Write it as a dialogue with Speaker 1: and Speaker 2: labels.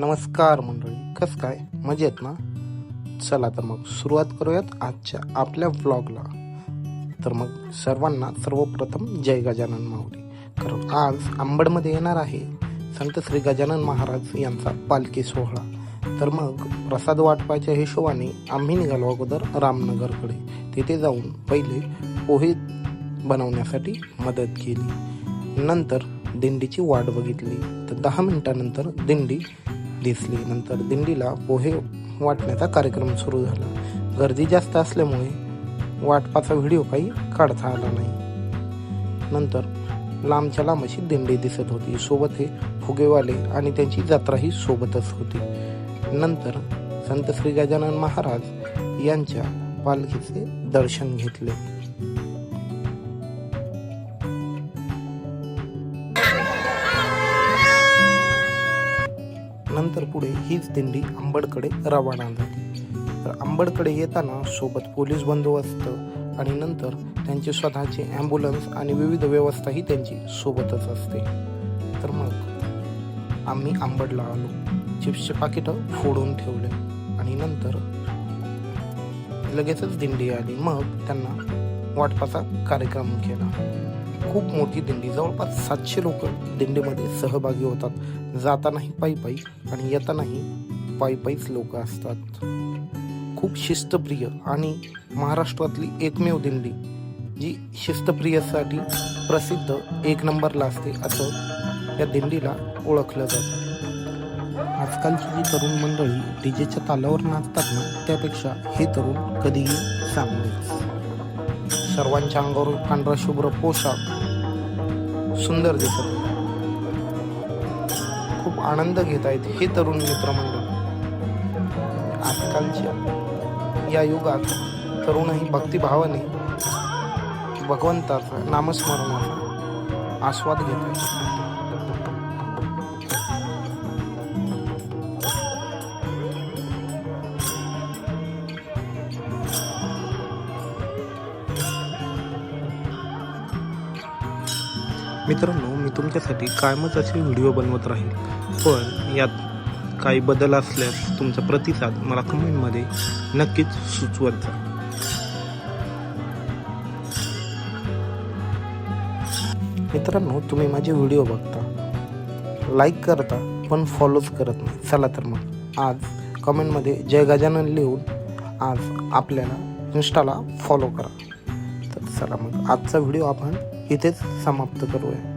Speaker 1: नमस्कार मंडळी, कसं काय मजेत ना? चला तर मग सुरुवात करूयात आजच्या आपल्या व्लॉगला. तर मग सर्वप्रथम जय गजानन माऊली. कारण आज अंबडमध्ये येणार आहे संत श्री गजानन महाराज यांचा पालखी सोहळा. तर मग प्रसाद वाटपाच्या हिशोबाने आम्ही निघालो अगोदर रामनगरकडे. तिथे जाऊन पहिले पोहे बनवण्यासाठी मदत केली. नंतर दिंडीची वाट बघितली. तर 10 मिनिटानंतर दिंडी दिसली. नंतर दिंडीला पोहे वाटण्याचा कार्यक्रम सुरू झाला. गर्दी जास्त असल्यामुळे वाटपाचा व्हिडिओ काही काढता आला नाही. नंतर लांबच्या लांब अशी दिंडी दिसत होती. सोबत हे फुगेवाले आणि त्यांची जत्राही सोबतच होती. नंतर संत श्री गजानन महाराज यांच्या पालखीचे दर्शन घेतले. नंतर पुढे हीच दिंडी अंबडकडे रवाना झाली. तर अंबडकडे येताना सोबत पोलीस बंदोबस्त आणि नंतर त्यांचे स्वतःचे ॲम्ब्युलन्स आणि विविध व्यवस्थाही त्यांची सोबतच असते. तर मग आम्ही अंबडला आलो. चिप्सचे पाकिटं फोडून ठेवले आणि नंतर लगेचच दिंडी आली. मग त्यांना वाटपाचा कार्यक्रम केला. खूप मोठी दिंडी, जवळपास 700 लोक दिंडीमध्ये सहभागी होतात. जातानाही पायी पायी आणि येतानाही पायी पायीच लोक असतात. खूप शिस्तप्रिय आणि महाराष्ट्रातली एकमेव दिंडी जी शिस्तप्रियसाठी प्रसिद्ध 1 नंबरला असते असं या दिंडीला ओळखलं जातं. आजकालची जी तरुण मंडळी डीजेच्या तालावर नाचतात ना, त्यापेक्षा हे तरुण कधीही चांगलेच. सर्वांच्या अंगावर पांढरा शुभ्र पोशाख सुंदर दिसत. खूप आनंद घेत आहेत हे तरुण मित्रमंडळ. आजकालच्या या युगात तरुणही भक्तिभावाने भगवंताचा नामस्मरणाचा आस्वाद घेत आहेत. मित्रांनो, मी तुमच्यासाठी कायमच असे व्हिडिओ बनवत राहील, पण यात काही बदल असल्यास तुमचा प्रतिसाद मला कमेंटमध्ये नक्कीच सुचवत जा. मित्रांनो, तुम्ही माझे व्हिडिओ बघता, लाईक करता, पण फॉलोच करत नाही. चला तर मग आज कमेंटमध्ये जय गजानन लिहून आज आपल्याला इन्स्टाला फॉलो करा. तर चला मग आजचा व्हिडिओ आपण इथेच समाप्त करूया.